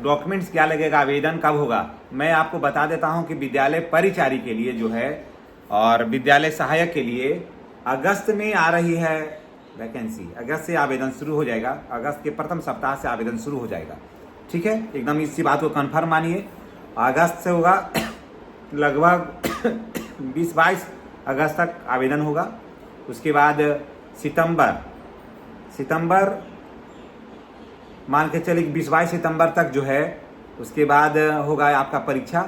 Documents क्या लगेगा, आवेदन कब होगा, मैं आपको बता देता हूं कि विद्यालय परिचारी के लिए जो है और विद्यालय सहायक के लिए अगस्त में आ रही है वैकेंसी। अगस्त से आवेदन शुरू हो जाएगा, अगस्त के प्रथम सप्ताह से आवेदन शुरू हो जाएगा। ठीक है, एकदम इसी बात को कन्फर्म मानिए। अगस्त से होगा लगभग 20-22 अगस्त तक आवेदन होगा। उसके बाद सितंबर मान के चलिए 20-22 सितंबर तक जो है, उसके बाद होगा आपका परीक्षा।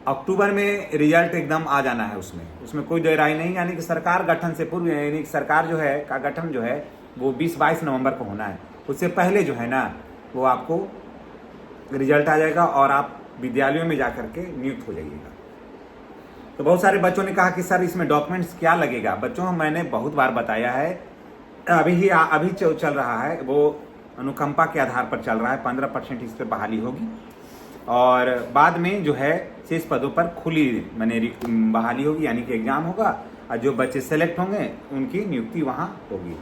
अक्टूबर में रिजल्ट एकदम आ जाना है, उसमें कोई दो राय नहीं। यानी कि सरकार गठन से पूर्व, यानी कि सरकार जो है का गठन जो है वो 20-22 नवंबर को होना है। उससे पहले जो है ना वो आपको रिजल्ट आ जाएगा और आप विद्यालयों में जाकर के नियुक्त हो जाइएगा। तो बहुत सारे बच्चों ने कहा कि सर इसमें डॉक्यूमेंट्स क्या लगेगा। बच्चों, मैंने बहुत बार बताया है, अभी चल रहा है वो अनुकंपा के आधार पर चल रहा है। 15% इस पर बहाली होगी और बाद में जो है शेष पदों पर खुली माने बहाली होगी, यानी कि एग्जाम होगा और जो बच्चे सेलेक्ट होंगे उनकी नियुक्ति वहां होगी।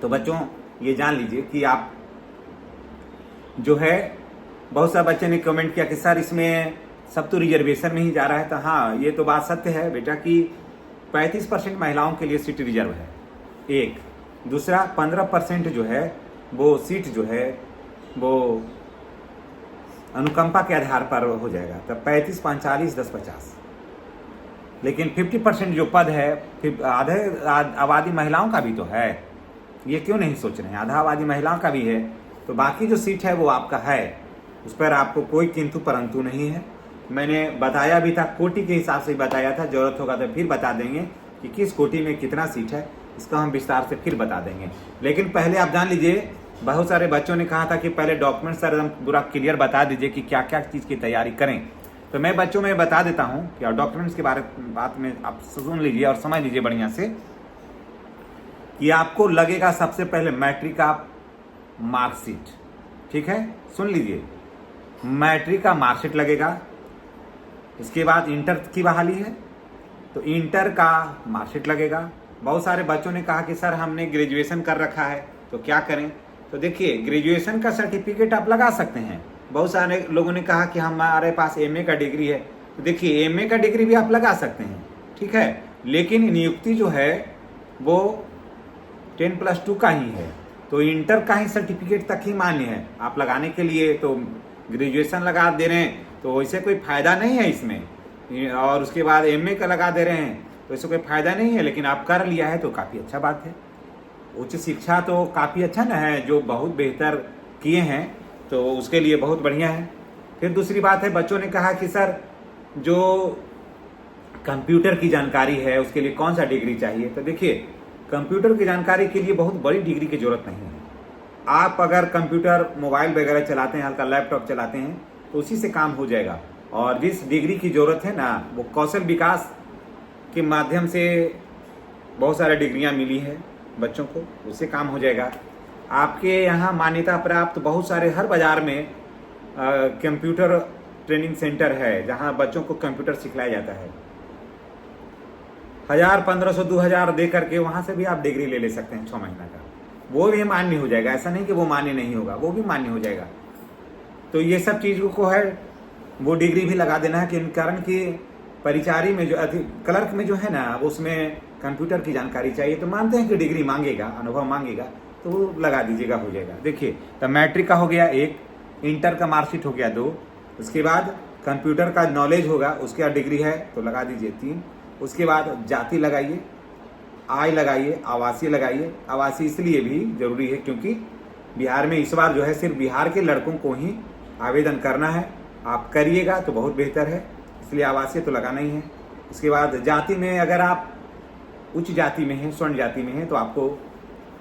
तो बच्चों ये जान लीजिए कि आप जो है, बहुत सारे बच्चे ने कमेंट किया कि सर इसमें सब तो रिजर्वेशन में ही जा रहा है। तो हाँ, ये तो बात सत्य है बेटा कि 35% महिलाओं के लिए सीट रिजर्व है, एक। दूसरा 15% जो है वो सीट जो है वो अनुकंपा के आधार पर हो जाएगा। तब 35, 45, 10, 50। लेकिन 50% जो पद है, आधे आबादी महिलाओं का भी तो है। ये क्यों नहीं सोच रहे हैं, आधा आबादी महिलाओं का भी है। तो बाकी जो सीट है वो आपका है, उस पर आपको कोई किंतु परंतु नहीं है। मैंने बताया भी था, कोटि के हिसाब से बताया था। जरूरत होगा तो फिर बता देंगे कि किस कोटि में कितना सीट है, इसका हम विस्तार से फिर बता देंगे। लेकिन पहले आप जान लीजिए, बहुत सारे बच्चों ने कहा था कि पहले डॉक्यूमेंट सर एकदम पूरा क्लियर बता दीजिए कि क्या क्या चीज़ की तैयारी करें। तो मैं बच्चों में बता देता हूँ कि डॉक्यूमेंट्स के बात में आप सुन लीजिए और समझ लीजिए बढ़िया से कि आपको लगेगा सबसे पहले मैट्रिक का मार्कशीट। ठीक है, सुन लीजिए, मैट्रिक का मार्कशीट लगेगा। इसके बाद इंटर की बहाली है तो इंटर का मार्कशीट लगेगा। बहुत सारे बच्चों ने कहा कि सर हमने ग्रेजुएशन कर रखा है तो क्या करें। तो देखिए, ग्रेजुएशन का सर्टिफिकेट आप लगा सकते हैं। बहुत सारे लोगों ने कहा कि हमारे पास एमए का डिग्री है, तो देखिए एमए का डिग्री भी आप लगा सकते हैं। ठीक है, लेकिन नियुक्ति जो है वो 10+2 का ही है, तो इंटर का ही सर्टिफिकेट तक ही मान्य है आप लगाने के लिए। तो ग्रेजुएशन लगा दे रहे हैं तो वैसे कोई फायदा नहीं है इसमें, और उसके बाद एमए का लगा दे रहे हैं तो इससे कोई फायदा नहीं है। लेकिन आप कर लिया है तो काफ़ी अच्छा बात है। उच्च शिक्षा तो काफ़ी अच्छा ना है, जो बहुत बेहतर किए हैं, तो उसके लिए बहुत बढ़िया है। फिर दूसरी बात है, बच्चों ने कहा कि सर जो कंप्यूटर की जानकारी है उसके लिए कौन सा डिग्री चाहिए। तो देखिए, कंप्यूटर की जानकारी के लिए बहुत बड़ी डिग्री की जरूरत नहीं है। आप अगर कंप्यूटर मोबाइल वगैरह चलाते हैं, हल्का लैपटॉप चलाते हैं, तो उसी से काम हो जाएगा। और जिस डिग्री की जरूरत है ना, वो कौशल विकास के माध्यम से बहुत सारी डिग्रियां मिली है बच्चों को, उससे काम हो जाएगा। आपके यहाँ मान्यता प्राप्त बहुत सारे हर बाजार में कंप्यूटर ट्रेनिंग सेंटर है जहाँ बच्चों को कंप्यूटर सिखलाया जाता है। 1000, 1500, 2000 दे करके वहाँ से भी आप डिग्री ले सकते हैं 6 महीना का, वो भी मान्य हो जाएगा। ऐसा नहीं कि वो मान्य नहीं होगा, वो भी मान्य हो जाएगा। तो ये सब चीज़ों को है वो डिग्री भी लगा देना है कि कारण कि परिचारी में जो क्लर्क में जो है ना, वो उसमें कंप्यूटर की जानकारी चाहिए। तो मानते हैं कि डिग्री मांगेगा, अनुभव मांगेगा, तो वो लगा दीजिएगा, हो जाएगा। देखिए, तो मैट्रिक का हो गया 1, इंटर का मार्कशीट हो गया 2, उसके बाद कंप्यूटर का नॉलेज होगा, उसके बाद डिग्री है तो लगा दीजिए 3। उसके बाद जाति लगाइए, आय लगाइए, आवासीय लगाइए। आवासीय इसलिए भी जरूरी है क्योंकि बिहार में इस बार जो है सिर्फ बिहार के लड़कों को ही आवेदन करना है। आप करिएगा तो बहुत बेहतर है, इसलिए आवासीय तो लगाना ही है। उसके बाद जाति में अगर आप उच्च जाति में हैं, स्वर्ण जाति में हैं, तो आपको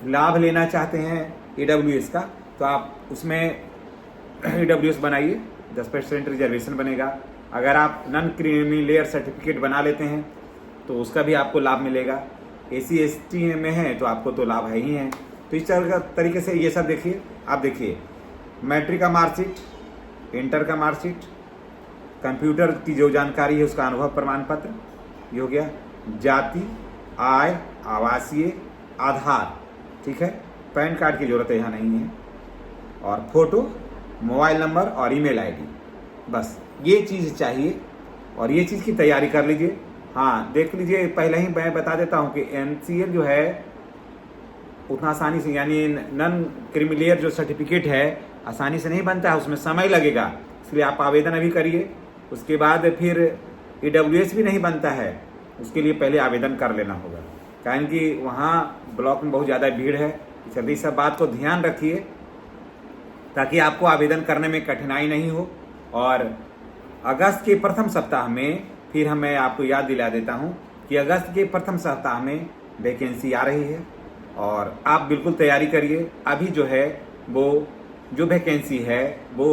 लाभ लेना चाहते हैं AWS का, तो आप उसमें AWS बनाइए, 10% रिजर्वेशन बनेगा। अगर आप नॉन क्रीमी लेयर सर्टिफिकेट बना लेते हैं तो उसका भी आपको लाभ मिलेगा। SC ST में है तो आपको तो लाभ है ही है। तो इस तरीके से ये सब देखिए। आप देखिए, मैट्रिक का मार्कशीट, इंटर का मार्कशीट, कंप्यूटर की जो जानकारी है उसका अनुभव प्रमाण पत्र, ये हो गया। जाति, आय, आवासीय, आधार, ठीक है। पैन कार्ड की जरूरत यहाँ नहीं है। और फोटो, मोबाइल नंबर और ईमेल आईडी, बस ये चीज़ चाहिए और ये चीज़ की तैयारी कर लीजिए। हाँ देख लीजिए, पहले ही मैं बता देता हूँ कि NCL जो है उतना आसानी से, यानी नॉन क्रीमिलियर जो सर्टिफिकेट है आसानी से नहीं बनता है, उसमें समय लगेगा, इसलिए आप आवेदन अभी करिए। उसके बाद फिर EWS भी नहीं बनता है, उसके लिए पहले आवेदन कर लेना होगा, कारण कि वहाँ ब्लॉक में बहुत ज़्यादा भीड़ है। जल्दी सब बात को ध्यान रखिए ताकि आपको आवेदन करने में कठिनाई नहीं हो। और अगस्त के प्रथम सप्ताह में फिर मैं आपको याद दिला देता हूँ कि अगस्त के प्रथम सप्ताह में वैकेंसी आ रही है और आप बिल्कुल तैयारी करिए। अभी जो है वो जो वैकेंसी है वो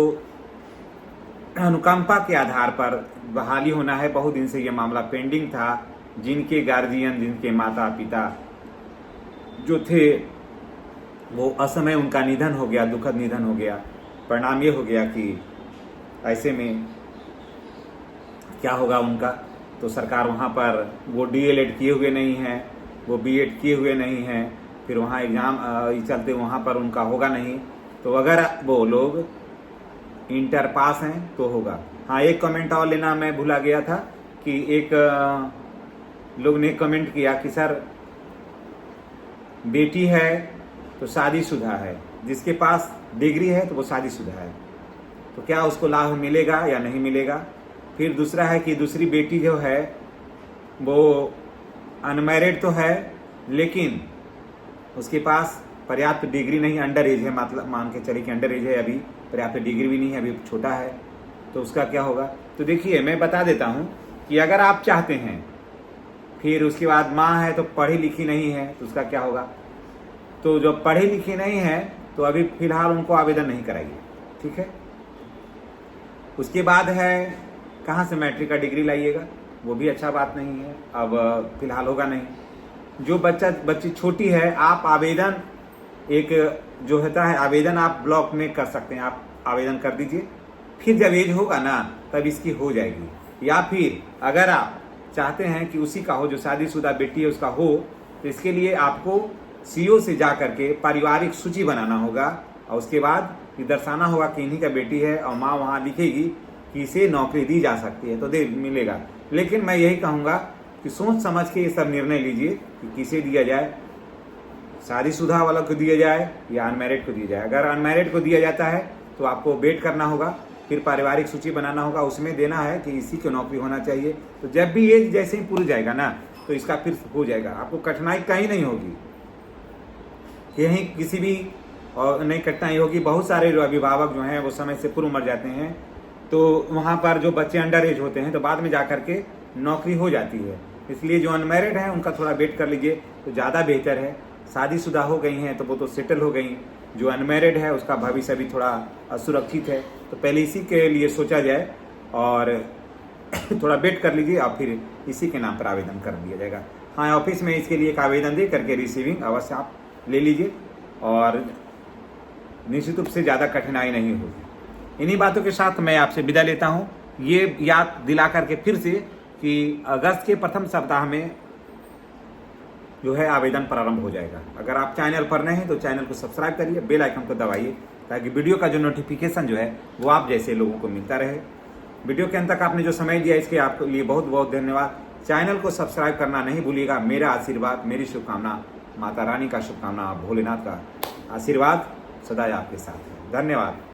अनुकंपा के आधार पर बहाली होना है। बहुत दिन से ये मामला पेंडिंग था, जिनके गार्जियन, जिनके माता पिता जो थे वो असमय उनका निधन हो गया, दुखद निधन हो गया। परिणाम ये हो गया कि ऐसे में क्या होगा उनका, तो सरकार वहाँ पर वो DLED किए हुए नहीं हैं, वो BEd किए हुए नहीं हैं, फिर वहाँ एग्ज़ाम चलते वहाँ पर उनका होगा नहीं। तो अगर वो लोग इंटर पास हैं तो होगा। हाँ एक कमेंट और लेना मैं भूला गया था कि एक लोग ने कमेंट किया कि सर बेटी है तो शादीशुदा है, जिसके पास डिग्री है तो वो शादीशुदा है, तो क्या उसको लाभ मिलेगा या नहीं मिलेगा। फिर दूसरा है कि दूसरी बेटी जो है वो अनमैरिड तो है लेकिन उसके पास पर्याप्त डिग्री नहीं, अंडर एज है, मतलब मान के चले कि अंडर एज है, अभी पर्याप्त डिग्री भी नहीं है, अभी छोटा है, तो उसका क्या होगा। तो देखिए मैं बता देता हूँ कि अगर आप चाहते हैं, फिर उसके बाद माँ है तो पढ़ी लिखी नहीं है तो उसका क्या होगा। तो जो पढ़ी लिखी नहीं है तो अभी फिलहाल उनको आवेदन नहीं कराइए, ठीक है। उसके बाद है कहाँ से मैट्रिक का डिग्री लाइएगा, वो भी अच्छा बात नहीं है, अब फिलहाल होगा नहीं। जो बच्ची छोटी है, आप आवेदन एक जो होता है आवेदन आप ब्लॉक में कर सकते हैं, आप आवेदन कर दीजिए, फिर जब एज होगा ना तब इसकी हो जाएगी। या फिर अगर आप चाहते हैं कि उसी का हो, जो शादीशुदा बेटी है उसका हो, तो इसके लिए आपको CO से जा करके पारिवारिक सूची बनाना होगा और उसके बाद ये दर्शाना होगा कि इन्हीं का बेटी है और माँ वहाँ लिखेगी कि इसे नौकरी दी जा सकती है तो दे मिलेगा। लेकिन मैं यही कहूँगा कि सोच समझ के ये सब निर्णय लीजिए कि किसे दिया जाए, शादीशुदा वाला को दिया जाए या अनमैरिड को दिया जाए। अगर अनमैरिड को दिया जाता है तो आपको वेट करना होगा, फिर पारिवारिक सूची बनाना होगा, उसमें देना है कि इसी को नौकरी होना चाहिए। तो जब भी ये जैसे ही पूरी जाएगा ना तो इसका फिर हो जाएगा, आपको कठिनाई कहीं नहीं होगी, यहीं किसी भी और नहीं कठिनाई होगी। बहुत सारे अभिभावक जो हैं वो समय से पूर्व मर जाते हैं, तो वहाँ पर जो बच्चे अंडर एज होते हैं तो बाद में जा करके नौकरी हो जाती है। इसलिए जो अनमैरिड हैं उनका थोड़ा वेट कर लीजिए तो ज़्यादा बेहतर है। शादीशुदा हो गई हैं तो वो तो सेटल हो गई, जो अनमैरिड है उसका भविष्य अभी थोड़ा असुरक्षित है, तो पहले इसी के लिए सोचा जाए और थोड़ा वेट कर लीजिए और फिर इसी के नाम पर आवेदन कर दिया जाएगा। हाँ ऑफिस में इसके लिए एक आवेदन दे करके रिसीविंग अवश्य आप ले लीजिए और निश्चित रूप से ज़्यादा कठिनाई नहीं होगी। इन्हीं बातों के साथ मैं आपसे विदा लेता हूँ, ये याद दिला करके फिर से कि अगस्त के प्रथम सप्ताह में जो है आवेदन प्रारंभ हो जाएगा। अगर आप चैनल पर नए हैं तो चैनल को सब्सक्राइब करिए, बेल आइकन को दबाइए ताकि वीडियो का जो नोटिफिकेशन जो है वो आप जैसे लोगों को मिलता रहे। वीडियो के अंत तक आपने जो समय दिया इसके आपके लिए बहुत बहुत धन्यवाद। चैनल को सब्सक्राइब करना नहीं भूलिएगा। मेरा आशीर्वाद, मेरी शुभकामना, माता रानी का शुभकामना, भोलेनाथ का आशीर्वाद सदा आपके साथ है। धन्यवाद।